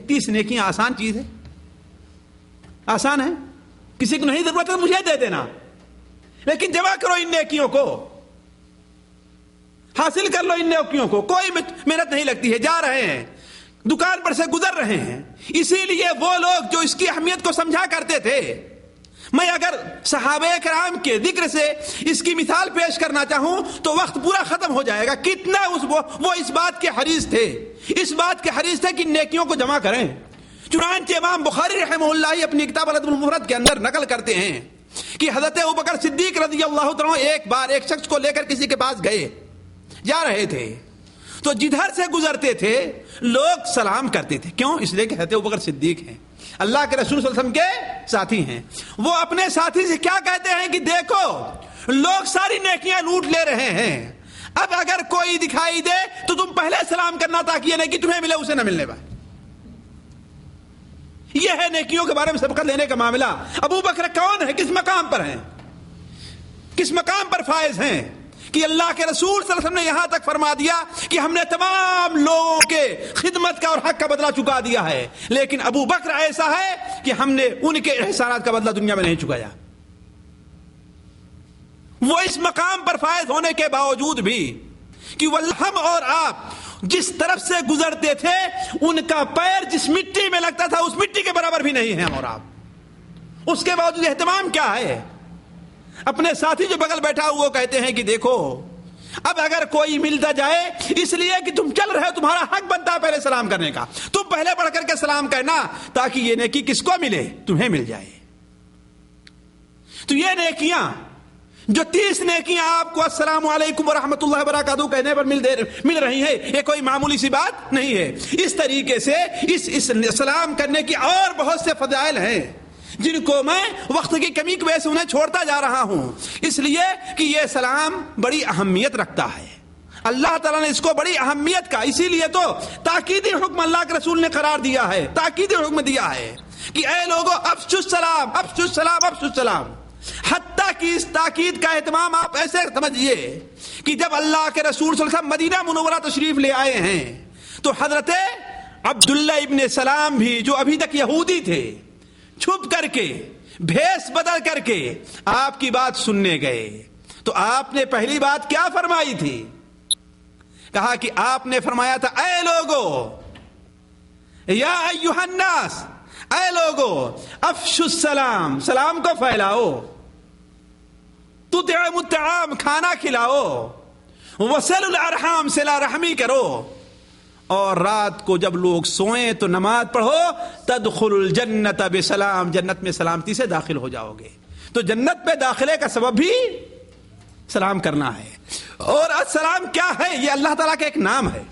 30 نیکیاں آسان چیز ہے؟ آسان ہے؟ کسی کو نہیں ضرورت ہے مجھے دے دینا، لیکن جمع کرو ان نیکیوں کو، حاصل کر لو ان نیکیوں کو. کوئی محنت نہیں لگتی ہے، جا رہے ہیں دکان پر سے گزر رہے ہیں. اسی لیے وہ لوگ جو اس کی اہمیت کو سمجھا کرتے تھے، میں اگر صحابہ کرام کے ذکر سے اس کی مثال پیش کرنا چاہوں تو وقت پورا ختم ہو جائے گا. کتنا وہ اس بات کے حریص تھے، اس بات کے حریص تھے کہ نیکیوں کو جمع کریں. چنانچہ امام بخاری رحمہ اللہ اپنی کتاب الادب المفرد کے اندر نقل کرتے ہیں کہ حضرت ابوبکر صدیق رضی اللہ تعالیٰ ایک بار ایک شخص کو لے کر کسی کے پاس گئے، جا رہے تھے تو جدھر سے گزرتے تھے لوگ سلام کرتے تھے. کیوں؟ اس لیے کہ حضرت ابوبکر صدیق ہیں، اللہ کے رسول صلی اللہ علیہ وسلم کے ساتھی ہیں. وہ اپنے ساتھی سے کیا کہتے ہیں کہ دیکھو لوگ ساری نیکیاں لوٹ لے رہے ہیں، اب اگر کوئی دکھائی دے تو تم پہلے سلام کرنا تاکہ یہ نیکی تمہیں ملے اسے نہ ملنے پائے. یہ ہے نیکیوں کے بارے میں سبقت لینے کا معاملہ. ابو بکر کون ہے؟ کس مقام پر ہیں؟ کس مقام پر فائز ہیں کہ اللہ کے رسول صلی اللہ علیہ وسلم نے یہاں تک فرما دیا کہ ہم نے تمام لوگوں کے خدمت کا اور حق کا بدلہ چکا دیا ہے، لیکن ابو بکر ایسا ہے کہ ہم نے ان کے احسانات کا بدلہ دنیا میں نہیں چکایا. وہ اس مقام پر فائز ہونے کے باوجود بھی کہ ہم اور آپ جس طرف سے گزرتے تھے ان کا پیر جس مٹی میں لگتا تھا اس مٹی کے برابر بھی نہیں ہے، اور آپ اس کے باوجود اہتمام کیا ہے. اپنے ساتھی جو بغل بیٹھا وہ کہتے ہیں کہ دیکھو اب اگر کوئی ملتا جائے، اس لیے کہ تم چل رہے ہو تمہارا حق بنتا ہے پہلے سلام کرنے کا، تم پہلے بڑھ کر کے سلام کرنا تاکہ یہ نیکی کس کو ملے؟ تمہیں مل جائے. تو یہ نیکیاں جو 30 نیکیاں آپ کو السلام علیکم ورحمۃ اللہ وبرکاتہ کہنے پر مل رہی ہے، یہ کوئی معمولی سی بات نہیں ہے. اس طریقے سے اس سلام کرنے کی اور بہت سے فضائل ہیں جن کو میں وقت کی کمی کی وجہ سے انہیں چھوڑتا جا رہا ہوں، اس لیے کہ یہ سلام بڑی اہمیت رکھتا ہے. اللہ تعالیٰ نے اس کو بڑی اہمیت کا، اسی لیے تو تاکیدی حکم اللہ کے رسول نے قرار دیا ہے، تاکیدی حکم دیا ہے کہ اے لوگوں افشوا السلام، افشوا السلام، افشوا السلام. حتیٰ کہ اس تاکید کا اہتمام آپ ایسے سمجھیے کہ جب اللہ کے رسول صلی اللہ علیہ وسلم مدینہ منورہ تشریف لے آئے ہیں تو حضرت عبداللہ ابن سلام بھی جو ابھی تک یہودی تھے، چھپ کر کے بھیس بدل کر کے آپ کی بات سننے گئے. تو آپ نے پہلی بات کیا فرمائی تھی؟ کہا کہ آپ نے فرمایا تھا اے لوگو، یا ایھا الناس، اے لوگو افشوا السلام، سلام کو پھیلاؤ، تطعموا الطعام، کھانا کھلاؤ، وصلوا الارحام، صلہ رحمی کرو، اور رات کو جب لوگ سوئیں تو نماز پڑھو، تدخلوا الجنت بسلام، جنت میں سلامتی سے داخل ہو جاؤ گے. تو جنت میں داخلے کا سبب بھی سلام کرنا ہے. اور السلام کیا ہے؟ یہ اللہ تعالیٰ کا ایک نام ہے.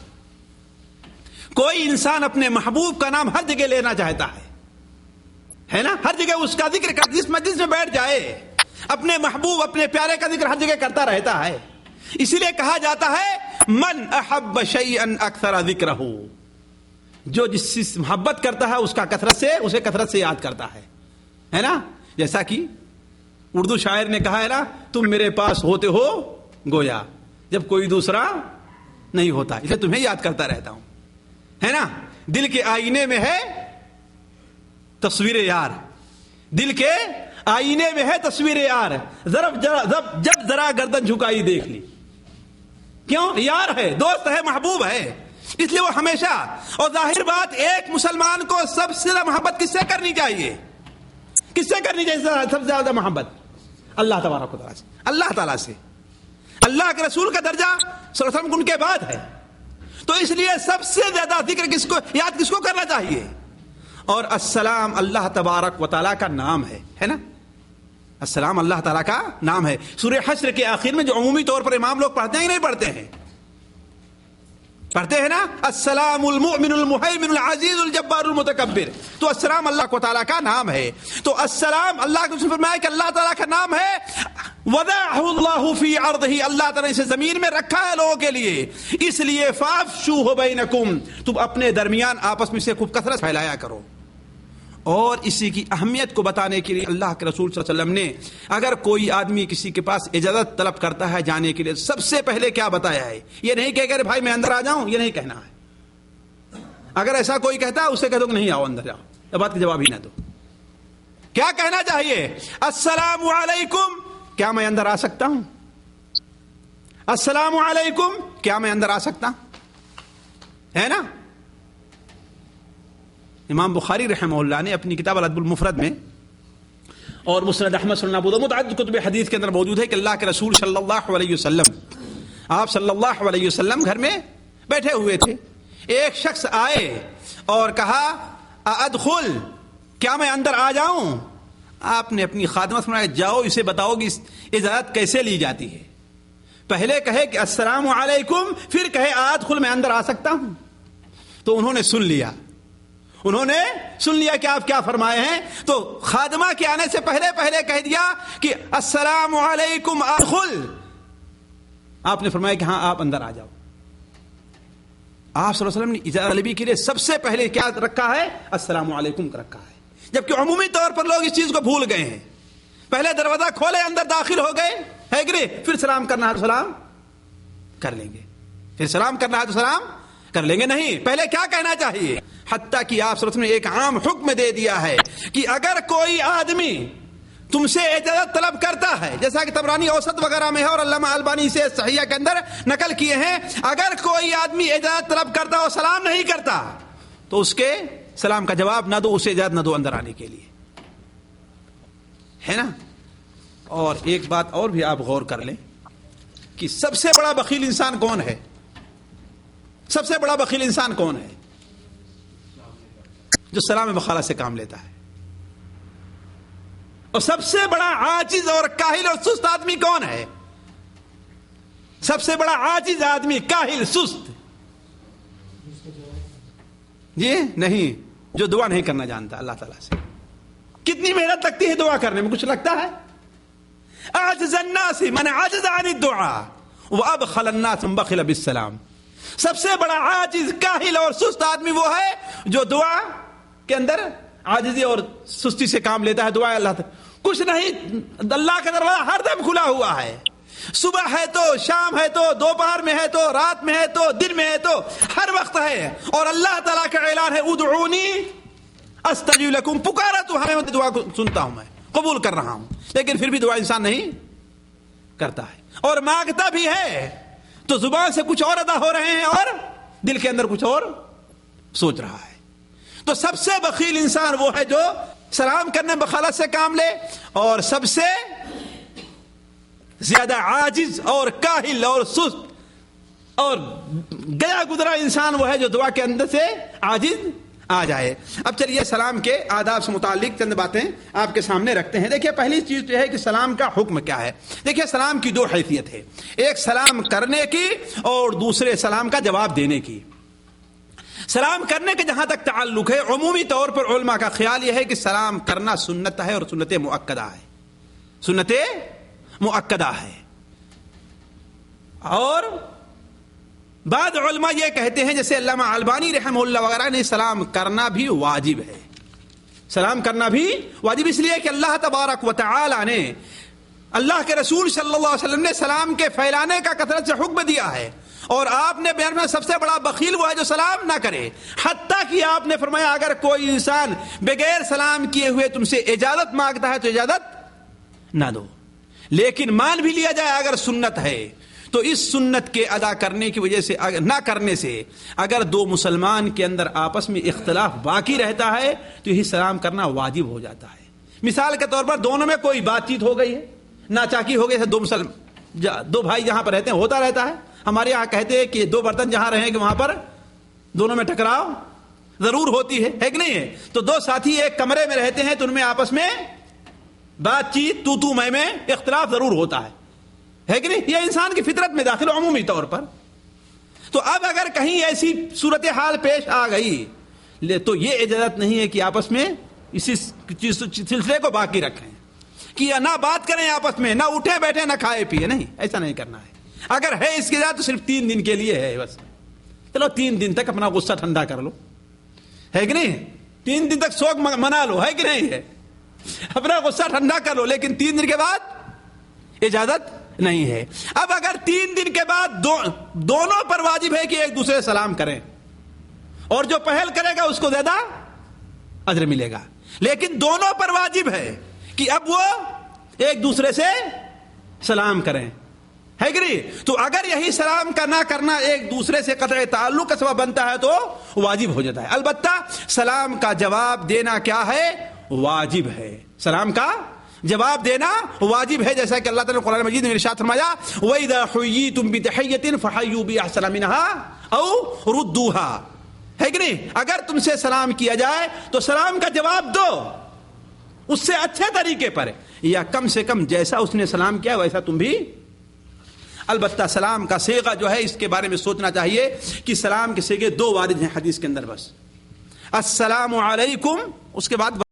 کوئی انسان اپنے محبوب کا نام ہر جگہ لینا چاہتا ہے نا، ہر جگہ اس کا ذکر کر، جس مجلس میں بیٹھ جائے اپنے محبوب اپنے پیارے کا ذکر ہر جگہ کرتا رہتا ہے. اسی لیے کہا جاتا ہے من احب شیئا اکثر ذکرہ، جو جس سے محبت کرتا ہے اس کا اسے کثرت سے یاد کرتا ہے نا. جیسا کہ اردو شاعر نے کہا ہے نا، تم میرے پاس ہوتے ہو گویا جب کوئی دوسرا نہیں ہوتا، اسے تمہیں یاد کرتا رہتا ہوں، ہے نا. دل کے آئینے میں ہے تصویر یار، دل کے آئینے میں ہے تصویر یار، جب ذرا گردن جھکائی دیکھ لی. کیوں؟ یار ہے، دوست ہے، محبوب ہے، اس لیے وہ ہمیشہ. اور ظاہر بات ایک مسلمان کو سب سے زیادہ محبت کس سے کرنی چاہیے؟ کس سے کرنی چاہیے سب سے زیادہ محبت؟ اللہ تبارک و تعالیٰ سے، اللہ تعالیٰ سے. اللہ کے رسول کا درجہ صلی اللہ علیہ وسلم ان کے بعد ہے، تو اس لیے سب سے زیادہ ذکر کس کو، یاد کس کو کرنا چاہیے؟ اور السلام اللہ تبارک و تعالیٰ کا نام ہے نا. السلام اللہ تعالیٰ کا نام ہے. سورہ حشر کے آخر میں جو عمومی طور پر امام لوگ پڑھتے ہیں کہ نہیں پڑھتے ہیں؟ پڑھتے ہیں نا، السلام المؤمن المہیمن العزیز الجبار المتکبر. تو السلام اللہ کو تعالیٰ کا نام ہے. تو السلام اللہ کے فرمایا کہ اللہ تعالیٰ کا نام ہے. وضعہ اللہ فی ارضہ، اللہ تعالیٰ نے اسے زمین میں رکھا ہے لوگوں کے لیے، اس لیے فافشوہ بینکم، تم اپنے درمیان آپس میں سے خوب کثرت پھیلایا کرو. اور اسی کی اہمیت کو بتانے کے لیے اللہ کے رسول صلی اللہ علیہ وسلم نے اگر کوئی آدمی کسی کے پاس اجازت طلب کرتا ہے جانے کے لیے، سب سے پہلے کیا بتایا ہے؟ یہ نہیں کہ بھائی میں اندر آ جاؤں، یہ نہیں کہنا ہے. اگر ایسا کوئی کہتا ہے اسے کہہ دو کہ نہیں آؤ اندر جاؤ، یہ بات کا جواب ہی نہ دو. کیا کہنا چاہیے؟ السلام علیکم، کیا میں اندر آ سکتا ہوں؟ السلام علیکم، کیا میں اندر آ سکتا ہوں؟ ہے نا؟ امام بخاری رحمہ اللہ نے اپنی کتاب الادب المفرد میں اور مسند احمد سنن ابو داؤد متعدد کتب حدیث کے اندر موجود ہے کہ اللہ کے رسول صلی اللہ علیہ وسلم، آپ صلی اللہ علیہ وسلم گھر میں بیٹھے ہوئے تھے، ایک شخص آئے اور کہا ادخل، کیا میں اندر آ جاؤں؟ آپ نے اپنی خادمہ فرمایا جاؤ اسے بتاؤ کہ اجازت کیسے لی جاتی ہے. پہلے کہے کہ السلام علیکم، پھر کہے ادخل، میں اندر آ سکتا ہوں. تو انہوں نے سن لیا، انہوں نے سن لیا کہ آپ کیا فرمائے ہیں. تو خادمہ کے آنے سے پہلے کہہ دیا کہ السلام علیکم ادخل. آپ نے فرمایا کہ ہاں آپ اندر آ جاؤ. آپ صلی اللہ علیہ وسلم نے اجازت طلبی کے لیے سب سے پہلے کیا رکھا ہے؟ السلام علیکم کا رکھا ہے، جبکہ عمومی طور پر لوگ اس چیز کو بھول گئے ہیں. پہلے دروازہ کھولے اندر داخل ہو گئے، ہے کہ نہیں؟ پھر سلام کرنا ہے تو سلام کر لیں گے، پھر سلام کرنا ہے تو سلام کر لیں گے. نہیں، پہلے کیا کہنا چاہیے؟ حتیٰ کہ آپ صلی اللہ علیہ وسلم نے ایک عام حکم دے دیا ہے کہ اگر کوئی آدمی تم سے اجازت طلب کرتا ہے، جیسا کہ طبرانی اوسط وغیرہ میں ہے اور علامہ البانی سے صحیحہ کے اندر نقل کیے ہیں، اگر کوئی آدمی اجازت طلب کرتا اور سلام نہیں کرتا تو اس کے سلام کا جواب نہ دو، اسے اجازت نہ دو اندر آنے کے لیے، ہے نا؟ اور ایک بات اور بھی آپ غور کر لیں کہ سب سے بڑا بخیل انسان کون ہے؟ سب سے بڑا بخیل انسان کون ہے؟ جو سلام بخالہ سے کام لیتا ہے. اور سب سے بڑا عاجز اور کاہل اور سست آدمی کون ہے؟ سب سے بڑا عاجز آدمی، کاہل، سست، جی نہیں، جو دعا نہیں کرنا جانتا اللہ تعالیٰ سے. کتنی محنت لگتی ہے دعا کرنے میں، کچھ لگتا ہے؟ اعجز الناس من عجز عن الدعاء وابخل الناس من بخل بالسلام. سب سے بڑا عاجز، کاہل اور سست آدمی وہ ہے جو دعا کے اندر عاجزی اور سستی سے کام لیتا ہے. دعا اللہ تعالیٰ کچھ نہیں، اللہ کا دروازہ ہر دم کھلا ہوا ہے. صبح ہے تو، شام ہے تو، دوپہر میں ہے تو، رات میں ہے تو، دن میں ہے تو، ہر وقت ہے. اور اللہ تعالیٰ کا اعلان ہے ادعونی استجب لکم، پکارا تو ہمیں دعا کو سنتا ہوں، میں قبول کر رہا ہوں. لیکن پھر بھی دعا انسان نہیں کرتا ہے، اور مانگتا بھی ہے تو زبان سے کچھ اور ادا ہو رہے ہیں اور دل کے اندر کچھ اور سوچ رہا ہے. تو سب سے بخیل انسان وہ ہے جو سلام کرنے بخالت سے کام لے، اور سب سے زیادہ عاجز اور کاہل اور سست اور گیا گزرا انسان وہ ہے جو دعا کے اندر سے عاجز آ جائے. اب چلیے سلام کے آداب سے متعلق چند باتیں آپ کے سامنے رکھتے ہیں. دیکھیے پہلی چیز یہ ہے کہ سلام کا حکم کیا ہے. دیکھیے سلام کی دو حیثیت ہے، ایک سلام کرنے کی اور دوسرے سلام کا جواب دینے کی. سلام کرنے کے جہاں تک تعلق ہے، عمومی طور پر علماء کا خیال یہ ہے کہ سلام کرنا سنت ہے اور سنت مؤکدہ ہے، سنت مؤکدہ ہے. اور بعض علماء یہ کہتے ہیں جیسے علامہ البانی رحمہ اللہ وغیرہ نے، سلام کرنا بھی واجب ہے. سلام کرنا بھی واجب اس لیے کہ اللہ تبارک و تعالی نے، اللہ کے رسول صلی اللہ علیہ وسلم نے سلام کے پھیلانے کا کثرت سے حکم دیا ہے. اور آپ نے بیان میں سب سے بڑا بخیل وہ ہے جو سلام نہ کرے. حتیٰ کہ آپ نے فرمایا اگر کوئی انسان بغیر سلام کیے ہوئے تم سے اجازت مانگتا ہے تو اجازت نہ دو. لیکن مان بھی لیا جائے اگر سنت ہے تو اس سنت کے ادا کرنے کی وجہ سے، نہ کرنے سے، اگر دو مسلمان کے اندر آپس میں اختلاف باقی رہتا ہے تو یہی سلام کرنا واجب ہو جاتا ہے. مثال کے طور پر دونوں میں کوئی بات چیت ہو گئی ہے، ناچاکی ہو گئی ہے، دو بھائی جہاں پر رہتے ہیں ہوتا رہتا ہے. ہمارے یہاں کہتے ہیں کہ دو برتن جہاں رہیں گے وہاں پر دونوں میں ٹکراؤ ضرور ہوتی ہے کہ نہیں ہے. تو دو ساتھی ایک کمرے میں رہتے ہیں تو ان میں آپس میں بات چیت، تو میں اختلاف ضرور ہوتا ہے کہ نہیں. یہ انسان کی فطرت میں داخل عمومی طور پر. تو اب اگر کہیں ایسی صورتحال پیش آ گئی تو یہ اجازت نہیں ہے کہ آپس میں اسی سلسلے کو باقی رکھیں، کہ نہ بات کریں آپس میں، نہ اٹھے بیٹھے، نہ کھائے پیے. نہیں، ایسا نہیں کرنا ہے. اگر ہے اس کی اجازت تو صرف 3 دن کے لیے ہے بس. چلو 3 دن تک اپنا غصہ ٹھنڈا کر لو، ہے کہ نہیں. 3 دن تک شوق منا لو، ہے کہ نہیں ہے. اپنا غصہ ٹھنڈا کر لو، لیکن 3 دن کے بعد اجازت نہیں ہے. اب اگر 3 دن کے بعد دونوں پر واجب ہے کہ ایک دوسرے سے سلام کریں اور جو پہل کرے گا اس کو زیادہ اجر ملے گا. لیکن دونوں پر واجب ہے کہ اب وہ ایک دوسرے سے سلام کریں، ہے کہ نہیں؟ تو اگر یہی سلام کا نہ کرنا ایک دوسرے سے قطع تعلق کا سبب بنتا ہے تو واجب ہو جاتا ہے. البتہ سلام کا جواب دینا کیا ہے؟ واجب ہے. سلام کا جواب دینا واجب ہے، جیسا کہ اللہ تعالیٰ نے قرآن مجید میں ارشاد فرمایا وَإِذَا حُيِّيتُم بِتَحِيَّةٍ فَحَيُّوا بِأَحْسَنَ مِنْهَا أَوْ رُدُّوهَا، ہے کہ نہیں؟ اگر تم سے سلام کیا جائے تو سلام کا جواب دو اس سے اچھے طریقے پر، یا کم سے کم جیسا اس نے سلام کیا ویسا تم بھی. البتہ سلام کا صیغہ جو ہے اس کے بارے میں سوچنا چاہیے کہ سلام کے صیغے دو وارد ہیں حدیث کے اندر، بس السلام علیکم، اس کے بعد